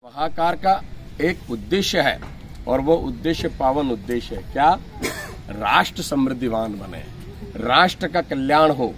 महाकार का एक उद्देश्य है और वो उद्देश्य पावन उद्देश्य है। क्या? राष्ट्र समृद्धिवान बने, राष्ट्र का कल्याण हो,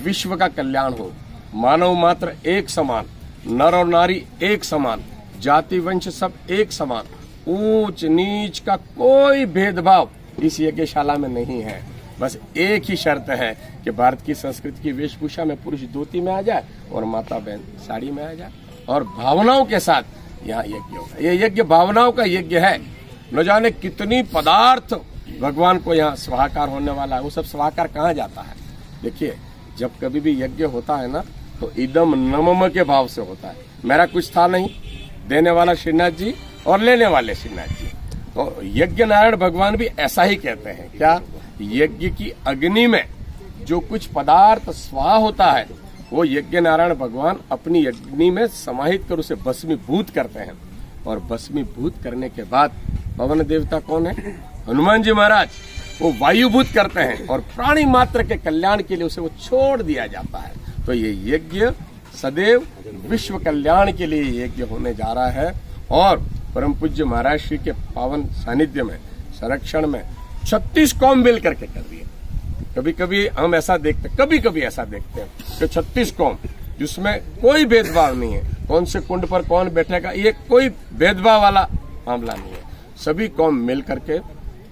विश्व का कल्याण हो, मानव मात्र एक समान, नर और नारी एक समान, जाति वंश सब एक समान, ऊंच नीच का कोई भेदभाव इस यज्ञशाला में नहीं है। बस एक ही शर्त है कि भारत की संस्कृति की वेशभूषा में पुरुष धोती में आ जाए और माता बहन साड़ी में आ जाए और भावनाओं के साथ यहाँ यज्ञ होगा। ये यज्ञ भावनाओं का यज्ञ है। न जाने कितनी पदार्थ भगवान को यहाँ स्वाहाकार होने वाला है। वो सब स्वाहाकार कहाँ जाता है? देखिए, जब कभी भी यज्ञ होता है ना तो इदम नमम के भाव से होता है। मेरा कुछ था नहीं, देने वाला श्रीनाथ जी और लेने वाले श्रीनाथ जी। तो यज्ञ नारायण भगवान भी ऐसा ही कहते हैं। क्या? यज्ञ की अग्नि में जो कुछ पदार्थ स्वाहा होता है वो यज्ञ नारायण भगवान अपनी अग्नि में समाहित कर उसे भस्मीभूत करते हैं। और भस्मीभूत करने के बाद पवन देवता कौन है? हनुमान जी महाराज। वो वायुभूत करते हैं और प्राणी मात्र के कल्याण के लिए उसे वो छोड़ दिया जाता है। तो ये यज्ञ सदैव विश्व कल्याण के लिए यज्ञ होने जा रहा है। और परम पूज्य महाराज श्री के पावन सानिध्य में, संरक्षण में 36 कौम मिल करके कर रही है। कभी कभी हम ऐसा देखते, कभी कभी ऐसा देखते हैं कि 36 कौम जिसमें कोई भेदभाव नहीं है, कौन से कुंड पर कौन बैठेगा, ये कोई भेदभाव वाला मामला नहीं है। सभी कौम मिल करके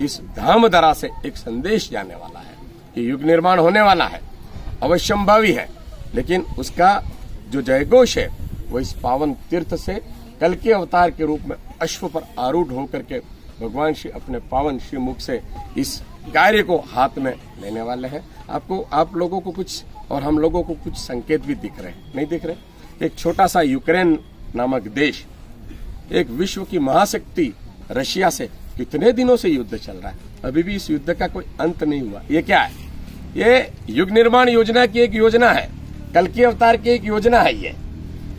इस धामधरा से एक संदेश जाने वाला है कि युग निर्माण होने वाला है, अवश्यंभावी है। लेकिन उसका जो जयघोष है वो इस पावन तीर्थ से कल के अवतार के रूप में अश्व पर आरूढ़ होकर के भगवान श्री अपने पावन श्री मुख से इस कार्य को हाथ में लेने वाले हैं। आप लोगों को कुछ और हम लोगों को कुछ संकेत भी दिख रहे हैं, नहीं दिख रहे? एक छोटा सा यूक्रेन नामक देश, एक विश्व की महाशक्ति रशिया से कितने दिनों से युद्ध चल रहा है, अभी भी इस युद्ध का कोई अंत नहीं हुआ। ये क्या है? ये युग निर्माण योजना की एक योजना है, कल के अवतार की एक योजना है। ये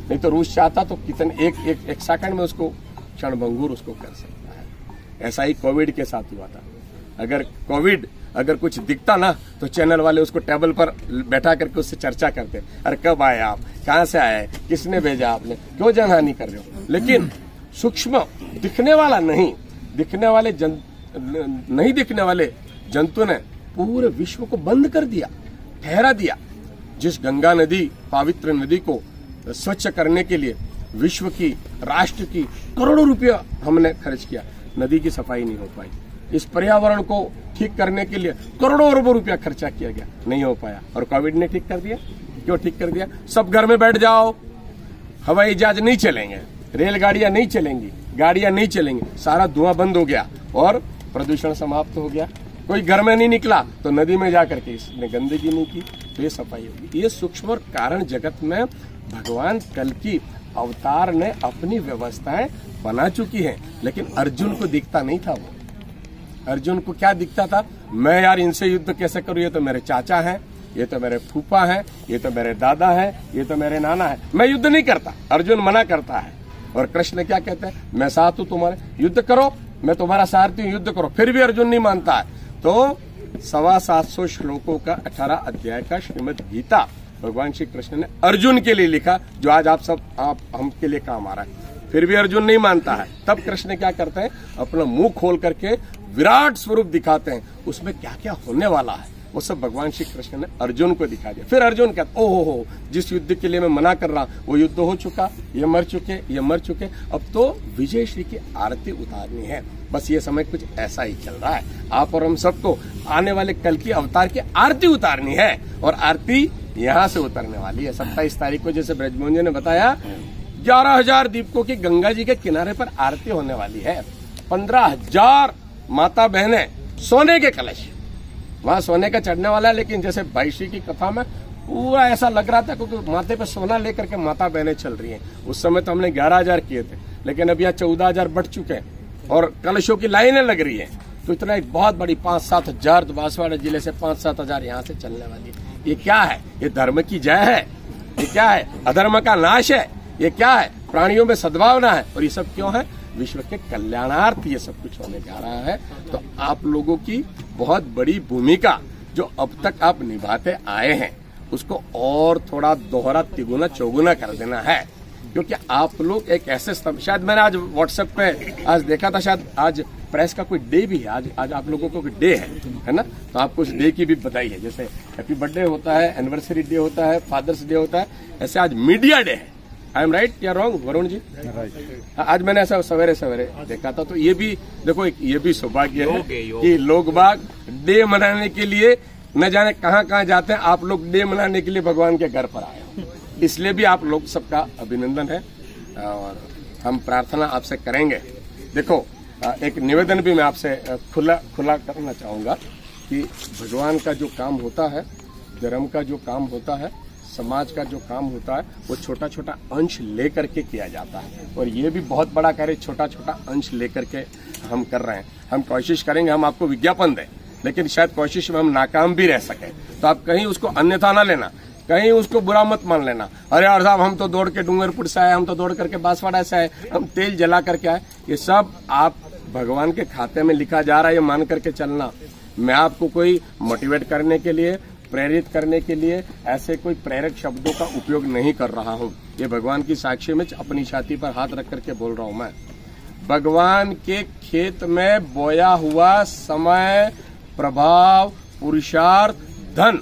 नहीं तो रूस चाहता तो कितने एक सेकंड में उसको क्षणभंगुर उसको कर सकता है। ऐसा ही कोविड के साथ हुआ था। अगर कुछ दिखता ना तो चैनल वाले उसको टेबल पर बैठा करके उससे चर्चा करते, अरे कब आए आप, कहाँ से आए, किसने भेजा, आपने क्यों जनहानि कर रहे हो। लेकिन सूक्ष्म दिखने वाला नहीं दिखने वाले जंतु ने पूरे विश्व को बंद कर दिया, ठहरा दिया। जिस गंगा नदी, पवित्र नदी को स्वच्छ करने के लिए विश्व की, राष्ट्र की करोड़ों रुपया हमने खर्च किया, नदी की सफाई नहीं हो पाई। इस पर्यावरण को ठीक करने के लिए करोड़ों अरबों रुपया खर्चा किया गया, नहीं हो पाया। और कोविड ने ठीक कर दिया। क्यों ठीक कर दिया? सब घर में बैठ जाओ, हवाई जहाज नहीं चलेंगे, रेलगाड़ियां नहीं चलेंगी, गाड़ियां नहीं चलेंगी, सारा धुआं बंद हो गया और प्रदूषण समाप्त हो गया। कोई घर में नहीं निकला तो नदी में जाकर के इसने गंदगी नहीं की, तो ये सफाई होगी। ये सूक्ष्म और कारण जगत में भगवान कल की अवतार ने अपनी व्यवस्थाएं बना चुकी है। लेकिन अर्जुन को दिखता नहीं था। वो अर्जुन को क्या दिखता था? मैं यार इनसे युद्ध कैसे करूं, ये तो मेरे चाचा हैं, ये तो मेरे फूफा हैं, ये तो मेरे दादा हैं, ये तो मेरे नाना है, मैं युद्ध नहीं करता। अर्जुन मना करता है। और कृष्ण क्या कहते हैं? मैं साथ हूं तुम्हारे, युद्ध करो, मैं तुम्हारा सारथी हूं, युद्ध करो। फिर भी अर्जुन नहीं मानता है। तो 725 श्लोकों का 18 अध्याय का श्रीमद् गीता भगवान श्री कृष्ण ने अर्जुन के लिए लिखा, जो आज आप हम के लिए काम आ रहा है। फिर भी अर्जुन नहीं मानता है। तब कृष्ण क्या करते हैं? अपना मुंह खोल करके विराट स्वरूप दिखाते हैं। उसमें क्या क्या होने वाला है वो सब भगवान श्री कृष्ण ने अर्जुन को दिखा दिया। फिर अर्जुन कहता, ओहो, जिस युद्ध के लिए मैं मना कर रहा वो युद्ध हो चुका, ये मर चुके, अब तो विजय श्री की आरती उतारनी है। बस ये समय कुछ ऐसा ही चल रहा है। आप और हम सबको आने वाले कल की अवतार की आरती उतारनी है। और आरती यहाँ से उतरने वाली है 27 तारीख को। जैसे ब्रजमोहन जी ने बताया, 11,000 दीपकों की गंगा जी के किनारे पर आरती होने वाली है। 15,000 माता बहनें, सोने के कलश वहां सोने का चढ़ने वाला है। लेकिन जैसे भाईश्री की कथा में पूरा ऐसा लग रहा था, क्योंकि माथे पे सोना लेकर के माता बहनें चल रही हैं। उस समय तो हमने 11,000 किए थे, लेकिन अब यहाँ 14,000 बढ़ चुके हैं और कलशों की लाइनें लग रही है। तो इतना एक बहुत बड़ी 5-7 हजार, बांसवाड़ा जिले से 5-7 हजार यहाँ से चलने वाली है। ये क्या है? ये धर्म की जय है। ये क्या है? अधर्म का नाश है। ये क्या है? प्राणियों में सद्भावना है। और ये सब क्यों है? विश्व के कल्याणार्थ ये सब कुछ होने जा रहा है। तो आप लोगों की बहुत बड़ी भूमिका जो अब तक आप निभाते आए हैं, उसको और थोड़ा दोहरा, तिगुना, चौगुना कर देना है। क्योंकि आप लोग एक ऐसे शायद मैंने आज व्हाट्सएप पे आज देखा था, शायद आज प्रेस का कोई डे भी है, आज आप लोगों को कोई डे है ना, तो आपको उस डे की भी बधाई है। जैसे हैप्पी बर्थडे होता है, एनिवर्सरी डे होता है, फादर्स डे होता है, ऐसे आज मीडिया डे है। आई एम राइट या रॉन्ग वरुण जी? आज मैंने ऐसा सवेरे सवेरे देखा था, तो ये भी देखो ये भी सौभाग्य है कि लोग बाग डे मनाने के लिए न जाने कहाँ जाते हैं, आप लोग डे मनाने के लिए भगवान के घर पर आए हो, इसलिए भी आप लोग सबका अभिनंदन है और हम प्रार्थना आपसे करेंगे। देखो एक निवेदन भी मैं आपसे खुला करना चाहूंगा कि भगवान का जो काम होता है, धर्म का जो काम होता है, समाज का जो काम होता है, वो छोटा छोटा अंश लेकर के किया जाता है और ये भी बहुत बड़ा कार्य छोटा छोटा अंश लेकर के हम कर रहे हैं। हम कोशिश करेंगे हम आपको विज्ञापन दें, लेकिन शायद कोशिश में हम नाकाम भी रह सके, तो आप कहीं उसको अन्यथा ना लेना, कहीं उसको बुरा मत मान लेना। अरे यार साहब हम तो दौड़ के डूंगरपुर से आए, हम तो दौड़ करके बांसवाड़ा से आए, हम तेल जला करके आए, ये सब आप भगवान के खाते में लिखा जा रहा है ये मान करके चलना। मैं आपको कोई मोटिवेट करने के लिए, प्रेरित करने के लिए ऐसे कोई प्रेरक शब्दों का उपयोग नहीं कर रहा हूँ। ये भगवान की साक्षी में अपनी छाती पर हाथ रख करके बोल रहा हूँ। मैं भगवान के खेत में बोया हुआ समय, प्रभाव, पुरुषार्थ, धन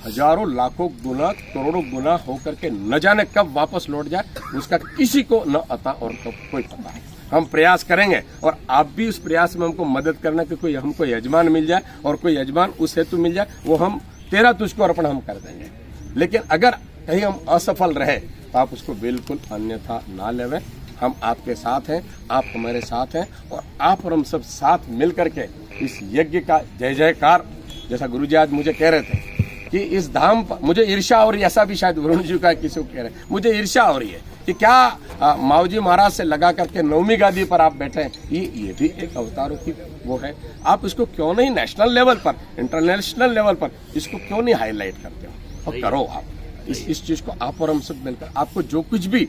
हजारों लाखों गुना करोड़ों गुना होकर के न जाने कब वापस लौट जाए, उसका किसी को न अता और कोई पता है। हम प्रयास करेंगे और आप भी उस प्रयास में हमको मदद करना कि कोई हमको यजमान मिल जाए और कोई यजमान उस हेतु मिल जाए, वो हम तेरा तुझको अर्पण हम कर देंगे। लेकिन अगर कहीं हम असफल रहे तो आप उसको बिल्कुल अन्यथा ना लेवें। हम आपके साथ हैं, आप हमारे साथ हैं और आप और हम सब साथ मिल करके इस यज्ञ का जय जयकार, जैसा गुरुजी आज मुझे कह रहे थे कि इस धाम पर मुझे ईर्ष्या हो रही है, ऐसा भी शायद वरुण जी का किसी को कह रहे हैं, मुझे ईर्ष्या हो रही है कि क्या माऊजी महाराज से लगा करके 9वीं गादी पर आप बैठे हैं। ये भी एक अवतारों की वो है, आप इसको क्यों नहीं नेशनल लेवल पर, इंटरनेशनल लेवल पर इसको क्यों नहीं हाईलाइट करते हो? और करो आप इस चीज को, आप और हम सब मिलकर। आपको जो कुछ भी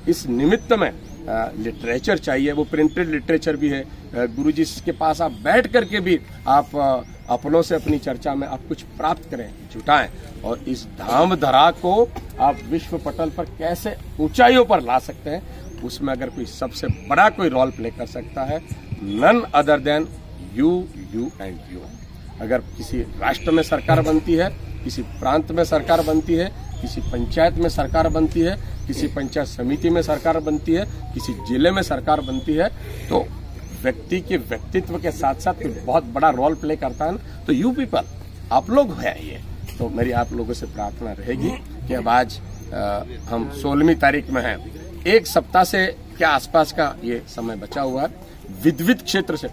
इस निमित्त में लिटरेचर चाहिए, वो प्रिंटेड लिटरेचर भी है, गुरुजी के पास आप बैठ करके भी आप अपनों से अपनी चर्चा में आप कुछ प्राप्त करें, जुटाएं और इस धाम धरा को आप विश्व पटल पर कैसे ऊंचाइयों पर ला सकते हैं, उसमें अगर कोई सबसे बड़ा कोई रोल प्ले कर सकता है, none other than you and you. अगर किसी राष्ट्र में सरकार बनती है, किसी प्रांत में सरकार बनती है, किसी पंचायत में सरकार बनती है, किसी पंचायत समिति में सरकार बनती है, किसी जिले में सरकार बनती है, तो व्यक्ति के व्यक्तित्व के साथ साथ बहुत बड़ा रोल प्ले करता है। तो यू पीपल, आप लोग है ये, तो मेरी आप लोगों से प्रार्थना रहेगी कि अब आज हम 16वीं तारीख में हैं, एक सप्ताह से क्या आसपास का ये समय बचा हुआ है, विविध क्षेत्र से